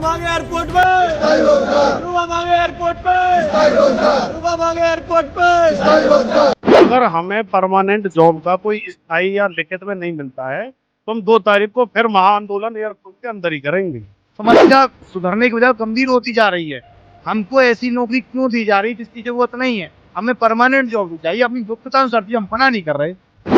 मांगे एयरपोर्ट पे, रुपा मांगे एयरपोर्ट पे, रुपा मांगे एयरपोर्ट पे। अगर हमें परमानेंट जॉब का कोई स्थायी या लिखित में नहीं मिलता है तो हम 2 तारीख को फिर महाआंदोलन एयरपोर्ट के अंदर ही करेंगे। समस्या सुधरने की बजाय गंभीर होती जा रही है। हमको ऐसी नौकरी क्यों दी जा रही जिसकी जरूरत नहीं है? हमें परमानेंट जॉब चाहिए। अपनी योग्यता अनुसार हम मना नहीं कर रहे।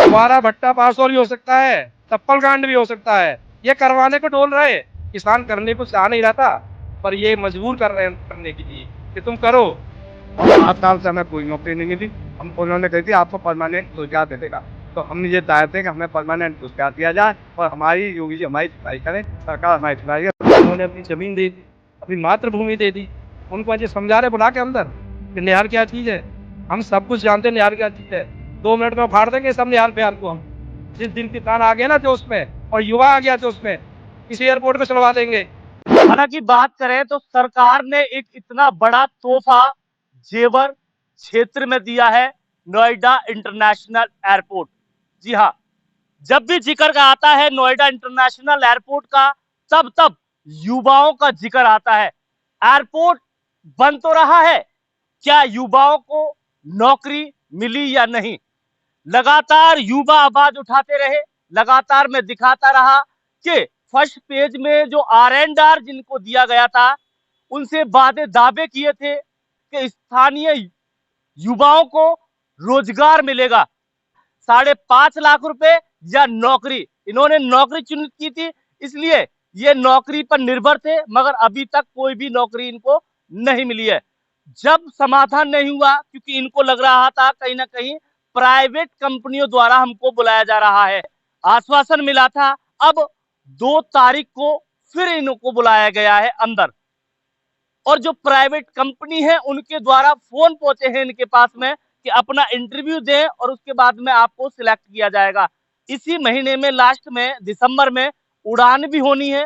हमारा भट्टा पास और भी हो सकता है, चप्पल कांड भी हो सकता है। ये करवाने को डोल रहे, किसान करने को चाह नहीं रहा था, पर ये मजबूर कर रहे हैं करने के लिए कि तुम करो। और 7 साल से हमें कोई नौकरी नहीं मिली। हम उन्होंने कही थी आपको परमानेंट रोजगार दे देगा, तो हम ये चाहते हैं कि हमें परमानेंट रोजगार दिया जाए और हमारी योगी जी हमारी सिफाई करें, सरकार हमारी सिफाई करे। उन्होंने अपनी जमीन दे दी, अपनी मातृभूमि दे दी। उनको आज समझा रहे बुला के अंदर कि निहार क्या चीज है। हम सब कुछ जानते हैं निहार क्या चीज है। 2 मिनट में फाड़ देंगे सब निहार प्यार को। हम जिस दिन किसान आ गया ना जोश में और युवा आ गया जोश में, इसी एयरपोर्ट पे चलवा देंगे। हालांकि बात करें तो सरकार ने एक इतना बड़ा तोहफा जेवर क्षेत्र में दिया है, नोएडा इंटरनेशनल एयरपोर्ट। जी हाँ, जब भी जिक्र आता है नोएडा इंटरनेशनल एयरपोर्ट का, तब तब युवाओं का जिक्र आता है। एयरपोर्ट बन तो रहा है, क्या युवाओं को नौकरी मिली या नहीं? लगातार युवा आवाज उठाते रहे, लगातार मैं दिखाता रहा कि फर्स्ट पेज में जो R&R जिनको दिया गया था, उनसे वादे दावे किए थे कि स्थानीय युवाओं को रोजगार मिलेगा, 5.5 लाख रुपए या नौकरी। इन्होंने नौकरी चुनित की थी, इसलिए ये नौकरी पर निर्भर थे, मगर अभी तक कोई भी नौकरी इनको नहीं मिली है। जब समाधान नहीं हुआ, क्योंकि इनको लग रहा था कहीं ना कहीं प्राइवेट कंपनियों द्वारा हमको बुलाया जा रहा है, आश्वासन मिला था। अब 2 तारीख को फिर इनको बुलाया गया है अंदर, और जो प्राइवेट कंपनी है उनके द्वारा फोन पहुंचे हैं इनके पास में कि अपना इंटरव्यू दें और उसके बाद में आपको सिलेक्ट किया जाएगा। इसी महीने में लास्ट में दिसंबर में उड़ान भी होनी है।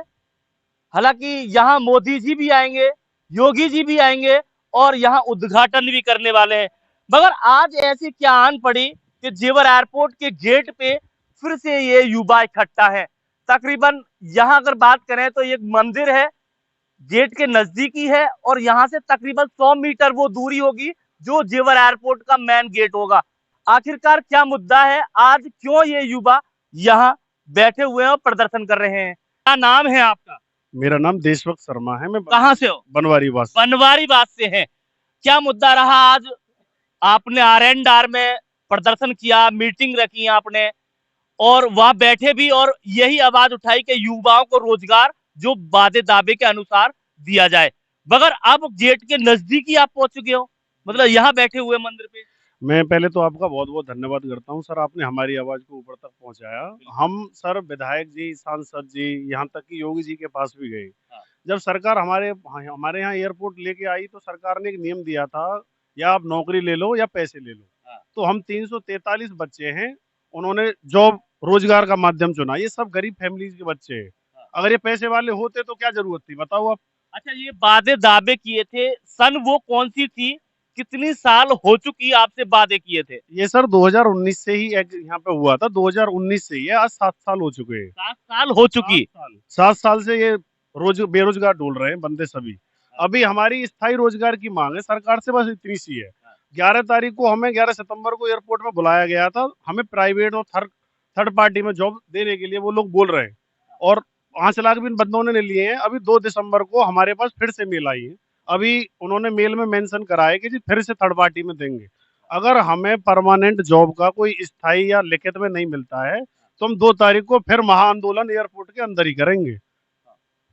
हालांकि यहाँ मोदी जी भी आएंगे, योगी जी भी आएंगे और यहाँ उद्घाटन भी करने वाले हैं। मगर आज ऐसी क्या आन पड़ी कि जेवर एयरपोर्ट के गेट पे फिर से ये युवा इकट्ठा है। तकरीबन यहाँ अगर बात करें तो एक मंदिर है, गेट के नजदीकी है, और यहाँ से तकरीबन 100 मीटर वो दूरी होगी जो जेवर एयरपोर्ट का मेन गेट होगा। आखिरकार क्या मुद्दा है, आज क्यों ये युवा यहाँ बैठे हुए हैं और प्रदर्शन कर रहे हैं? क्या नाम है आपका? मेरा नाम देशभक्त शर्मा है। मैं कहाँ से हो? बनवारी वास। बनवारी बात से हैं। क्या मुद्दा रहा आज? आपने R&R में प्रदर्शन किया, मीटिंग रखी आपने, और वहां बैठे भी और यही आवाज उठाई कि युवाओं को रोजगार जो वादे दावे के अनुसार दिया जाए। मगर अब गेट के नजदीक ही आप पहुंच चुके हो, मतलब यहाँ बैठे हुए मंदिर पे। मैं पहले तो आपका बहुत बहुत धन्यवाद करता हूँ सर, आपने हमारी आवाज को ऊपर तक पहुंचाया। हम सर विधायक जी, सांसद जी, यहाँ तक कि योगी जी के पास भी गए। जब सरकार हमारे यहाँ एयरपोर्ट लेके आई तो सरकार ने एक नियम दिया था, या आप नौकरी ले लो या पैसे ले लो। तो हम 343 बच्चे हैं, उन्होंने जॉब रोजगार का माध्यम चुना। ये सब गरीब फैमिलीज के बच्चे हैं। अगर ये पैसे वाले होते तो क्या जरूरत थी, बताओ आप। अच्छा, ये वादे दावे किए थे, सन वो कौन सी थी, कितनी साल हो चुकी आपसे वादे किए थे? ये सर 2019 से ही यहाँ पे हुआ था, 2019 से ही है। आज 7 साल हो चुके हैं। 7 साल हो चुकी। 7 साल से ये बेरोजगार ढूंढ रहे हैं बंदे सभी। अभी हमारी स्थायी रोजगार की मांग है सरकार से, बस इतनी सी है। 11 तारीख को हमें 11 सितंबर को एयरपोर्ट में बुलाया गया था, हमें प्राइवेट और थर्ड पार्टी में जॉब देने के लिए वो लोग बोल रहे हैं, और 5 लाख भी इन बंदों ने लिए हैं। अभी 2 दिसंबर को हमारे पास फिर से मेल आई है। अभी उन्होंने मेल में मेंशन करा है कि जी फिर से थर्ड पार्टी में देंगे। अगर हमें परमानेंट जॉब का कोई स्थायी या लिखित में नहीं मिलता है तो हम 2 तारीख को फिर महाआंदोलन एयरपोर्ट के अंदर ही करेंगे।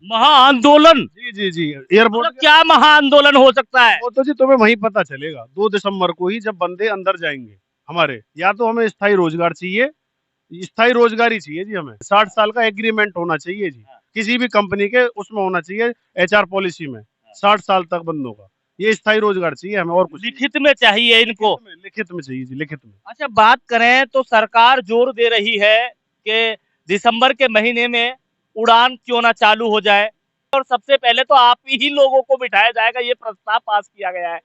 महाआंदोलन? जी जी जी, एयरपोर्ट मतलब क्या महाआंदोलन हो सकता है? वो तो जी तुम्हें वहीं पता चलेगा 2 दिसंबर को ही, जब बंदे अंदर जाएंगे हमारे। या तो हमें स्थायी रोजगार चाहिए, स्थायी रोजगार ही चाहिए जी। हमें 60 साल का एग्रीमेंट होना चाहिए जी, किसी भी कंपनी के उसमें होना चाहिए, HR पॉलिसी में 60 साल तक बंदों का। ये स्थायी रोजगार चाहिए हमें, और कुछ लिखित में चाहिए इनको? लिखित में चाहिए जी, लिखित में। अच्छा, बात करें तो सरकार जोर दे रही है कि दिसंबर के महीने में उड़ान क्यों ना चालू हो जाए, और सबसे पहले तो आप ही लोगों को बिठाया जाएगा, ये प्रस्ताव पास किया गया है।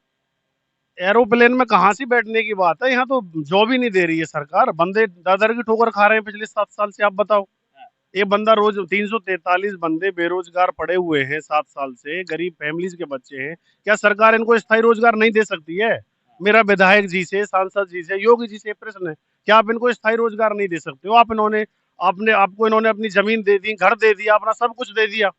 एरोप्लेन में कहाँ से बैठने की बात है, यहाँ तो जॉब ही नहीं दे रही है सरकार। बंदे दादर की ठोकर खा रहे हैं पिछले 7 साल से, आप बताओ। ये बंदा रोज 343 बंदे बेरोजगार पड़े हुए हैं 7 साल से, गरीब फैमिलीज के बच्चे हैं। क्या सरकार इनको स्थायी रोजगार नहीं दे सकती है? मेरा विधायक जी से, सांसद जी से, योगी जी से प्रश्न है, क्या आप इनको स्थायी रोजगार नहीं दे सकते हो? आपको इन्होंने अपनी जमीन दे दी, घर दे दिया, अपना सब कुछ दे दिया।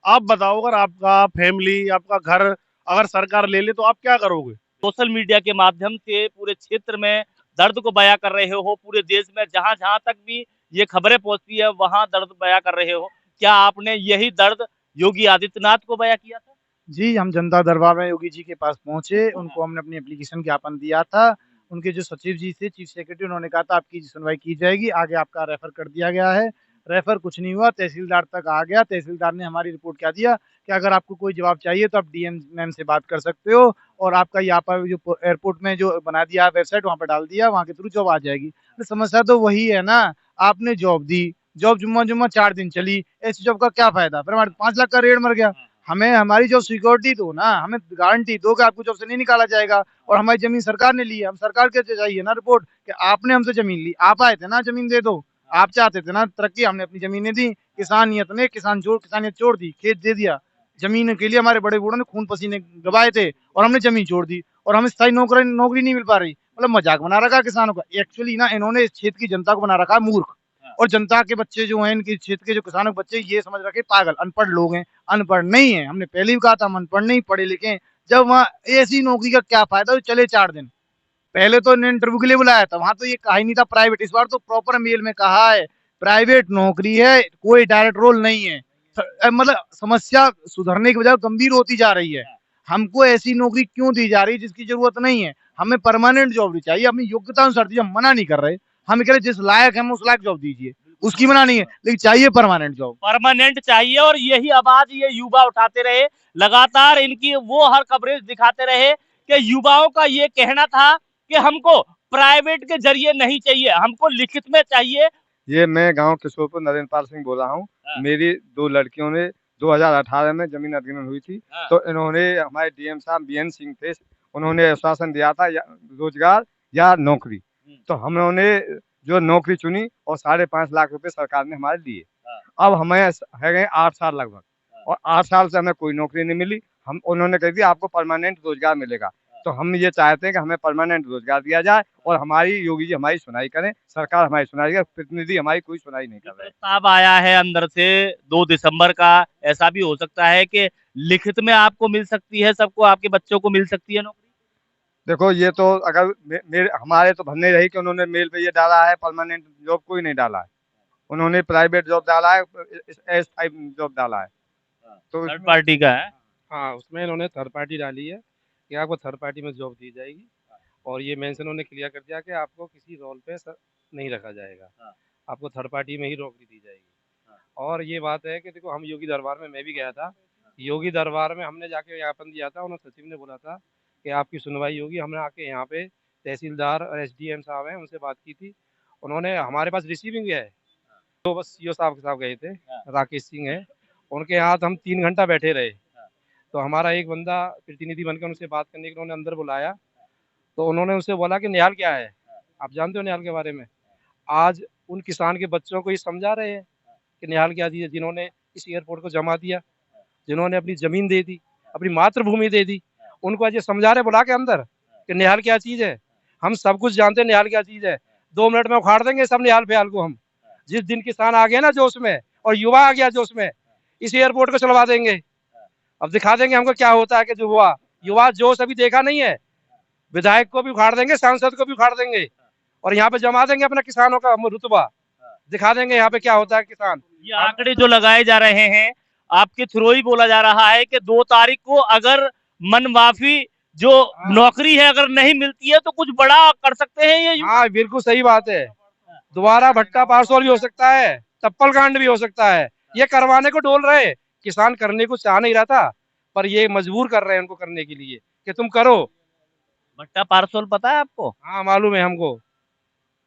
आप बताओ, अगर आपका फैमिली, आपका घर अगर सरकार ले ले तो आप क्या करोगे? सोशल मीडिया के माध्यम से पूरे क्षेत्र में दर्द को बयां कर रहे हो, पूरे देश में जहां जहां तक भी ये खबरें पहुंचती है वहां दर्द बयां कर रहे हो। क्या आपने यही दर्द योगी आदित्यनाथ को बयां किया था? जी, हम जनता दरबार में योगी जी के पास पहुँचे, उनको हमने अपनी एप्लीकेशन ज्ञापन दिया था। उनके जो सचिव जी थे, चीफ सेक्रेटरी, उन्होंने कहा था आपकी सुनवाई की जाएगी, आगे आपका रेफर कर दिया गया है। रेफर कुछ नहीं हुआ, तहसीलदार तक आ गया, तहसीलदार ने हमारी रिपोर्ट क्या दिया कि अगर आपको कोई जवाब चाहिए तो आप डीएम मैम से बात कर सकते हो और आपका यहाँ पर जो एयरपोर्ट में जो बना दिया वेबसाइट वहाँ पर डाल दिया, वहाँ के थ्रू जॉब आ जाएगी। तो समस्या तो वही है ना, आपने जॉब दी, जॉब जुम्मा-जुम्मा 4 दिन चली, ऐसी जॉब का क्या फ़ायदा? फिर हमारे 5 लाख का रेट मर गया। हमें हमारी जो सिक्योरिटी दो ना, हमें गारंटी दो कि आपको जॉब से नहीं निकाला जाएगा और हमारी ज़मीन सरकार ने ली है। हम सरकार के चाहिए ना रिपोर्ट कि आपने हमसे ज़मीन ली, आप आए थे ना ज़मीन दे दो, आप चाहते थे ना तरक्की, हमने अपनी ज़मीनें दी, किसानियत ने किसानियत छोड़ दी, खेत दे दिया। ज़मीन के लिए हमारे बड़े-बूढ़ों ने खून पसीने गवाए थे और हमने ज़मीन छोड़ दी और हमें स्थायी नौकरी नहीं मिल पा रही। मतलब मज़ाक बना रखा है किसानों का। एक्चुअली ना इन्होंने इस क्षेत्र की जनता को बना रखा है मूर्ख और जनता के बच्चे जो हैं, इनके क्षेत्र के जो किसानों के बच्चे ये समझ रखे पागल, अनपढ़ लोग हैं। अनपढ़ नहीं है, हमने पहले भी कहा था हम अनपढ़ नहीं, पढ़े लिखे हैं। जब वहाँ ऐसी नौकरी का क्या फ़ायदा जो चले 4 दिन। पहले तो इन्होंने इंटरव्यू के लिए बुलाया था, वहाँ तो ये कहा ही नहीं था प्राइवेट, इस बार तो प्रॉपर मेल में कहा है प्राइवेट नौकरी है, कोई डायरेक्ट रोल नहीं है। मतलब समस्या सुधरने की बजाय गंभीर होती जा रही है। हमको ऐसी नौकरी क्यों दी जा रही है जिसकी जरूरत नहीं है? हमें परमानेंट जॉब चाहिए, अपनी योग्यता अनुसार दीजिए, हम मना नहीं कर रहे। हम कह रहे जिस लायक है हम उस लायक जॉब दीजिए, उसकी मना नहीं है, लेकिन चाहिए परमानेंट जॉब। परमानेंट चाहिए और यही आवाज ये युवा उठाते रहे, लगातार इनकी वो हर कवरेज दिखाते रहे कि युवाओं का ये कहना था कि हमको प्राइवेट के जरिए नहीं चाहिए, हमको लिखित में चाहिए। ये मैं गांव किशोरपुर नरेंद्र पाल सिंह बोल रहा हूँ। मेरी 2 लड़कियों ने 2018 में जमीन अधिग्रहण हुई थी, तो इन्होंने हमारे डीएम साहब बीएन सिंह थे, उन्होंने आश्वासन दिया था या रोजगार या नौकरी, तो हमने जो नौकरी चुनी और 5.5 लाख रुपए सरकार ने हमारे दिए। अब हमें है गए 8 साल लगभग और 8 साल से हमें कोई नौकरी नहीं मिली। हम उन्होंने कह दिया आपको परमानेंट रोजगार मिलेगा, तो हम ये चाहते हैं कि हमें परमानेंट रोजगार दिया जाए और हमारी योगी जी हमारी सुनाई करें, सरकार हमारी सुनाई करे, प्रतिनिधि हमारी कोई सुनाई नहीं कर रहे। प्रस्ताव आया है अंदर से 2 दिसंबर का, ऐसा भी हो सकता है कि लिखित में आपको मिल सकती है, सबको, आपके बच्चों को मिल सकती है नौकरी। देखो ये तो अगर मेरे हमारे तो भरने रही कि उन्होंने मेल पे ये डाला है, परमानेंट जॉब कोई नहीं डाला है, उन्होंने प्राइवेट जॉब डाला है, जॉब डाला है, तो थर्ड पार्टी का है। हाँ, उसमें इन्होंने थर्ड पार्टी डाली है कि आपको थर्ड पार्टी में जॉब दी जाएगी और ये मेंशन उन्होंने क्लियर कर दिया कि आपको किसी रोल पे नहीं रखा जाएगा, आपको थर्ड पार्टी में ही नौकरी दी जाएगी। और ये बात है कि देखो हम योगी दरबार में मैं भी गया था, योगी दरबार में हमने जाके ज्ञापन दिया था, उन्होंने सचिव ने बोला था कि आपकी सुनवाई होगी। हमने आके यहाँ पे तहसीलदार और एसडीएम साहब हैं उनसे बात की थी, उन्होंने हमारे पास रिसीविंग है, तो बस सीओ साहब के साथ गए थे, राकेश सिंह है, उनके यहाँ हम 3 घंटा बैठे रहे। तो हमारा एक बंदा प्रतिनिधि बनकर उनसे बात करने के लिए उन्होंने अंदर बुलाया, तो उन्होंने उनसे बोला कि निहाल क्या है, आप जानते हो निहाल के बारे में। आज उन किसान के बच्चों को ये समझा रहे हैं कि निहाल क्या चीज़ है, जिन्होंने इस एयरपोर्ट को जमा दिया, जिन्होंने अपनी जमीन दे दी, अपनी मातृभूमि दे दी, उनको आज ये समझा रहे बुला के अंदर कि निहाल क्या चीज़ है। हम सब कुछ जानते हैं निहाल क्या चीज़ है, 2 मिनट में उखाड़ देंगे सब निहाल फिहाल को। हम जिस दिन किसान आ गया ना जोश में और युवा आ गया जोश में, इस एयरपोर्ट को चलवा देंगे। अब दिखा देंगे हमको क्या होता है कि जो हुआ, युवा जोश अभी देखा नहीं है, विधायक को भी उखाड़ देंगे, सांसद को भी उखाड़ देंगे और यहाँ पे जमा देंगे अपना किसानों का रुतबा, दिखा देंगे यहाँ पे क्या होता है किसान। ये आंकड़े जो लगाए जा रहे हैं आपके थ्रू ही बोला जा रहा है कि 2 तारीख को अगर मन माफी जो नौकरी है अगर नहीं मिलती है तो कुछ बड़ा कर सकते हैं ये। हाँ बिल्कुल सही बात है, दोबारा भट्टा पार्सल भी हो सकता है, तप्पल कांड भी हो सकता है, ये करवाने को डोल रहे। किसान करने को चाह नहीं रहा था पर ये मजबूर कर रहे हैं उनको करने के लिए कि तुम करो। भट्टा पार्सल पता है आपको? हाँ मालूम है हमको,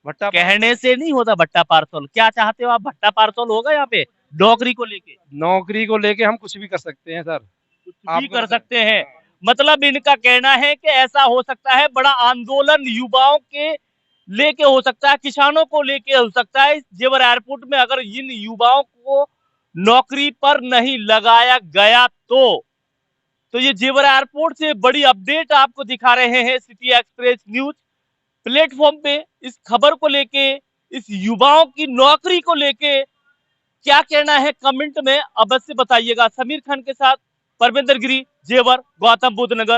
भट्टा कहने से नहीं होता भट्टा पार्सल। क्या चाहते हो आप, भट्टा पार्सल होगा यहाँ पे नौकरी को लेके? नौकरी को लेके हम कुछ भी कर सकते हैं सर, कुछ भी कर सकते हैं। मतलब इनका कहना है कि ऐसा हो सकता है बड़ा आंदोलन युवाओं के लेके हो सकता है, किसानों को लेके हो सकता है। इस जेवर एयरपोर्ट में अगर इन युवाओं को नौकरी पर नहीं लगाया गया तो ये जेवर एयरपोर्ट से बड़ी अपडेट आपको दिखा रहे हैं सिटी एक्सप्रेस न्यूज प्लेटफॉर्म पे। इस खबर को लेके, इस युवाओं की नौकरी को लेके क्या कहना है कमेंट में अवश्य बताइएगा। समीर खान के साथ परविंदर गिरी, जेवर, गौतम बुद्ध नगर।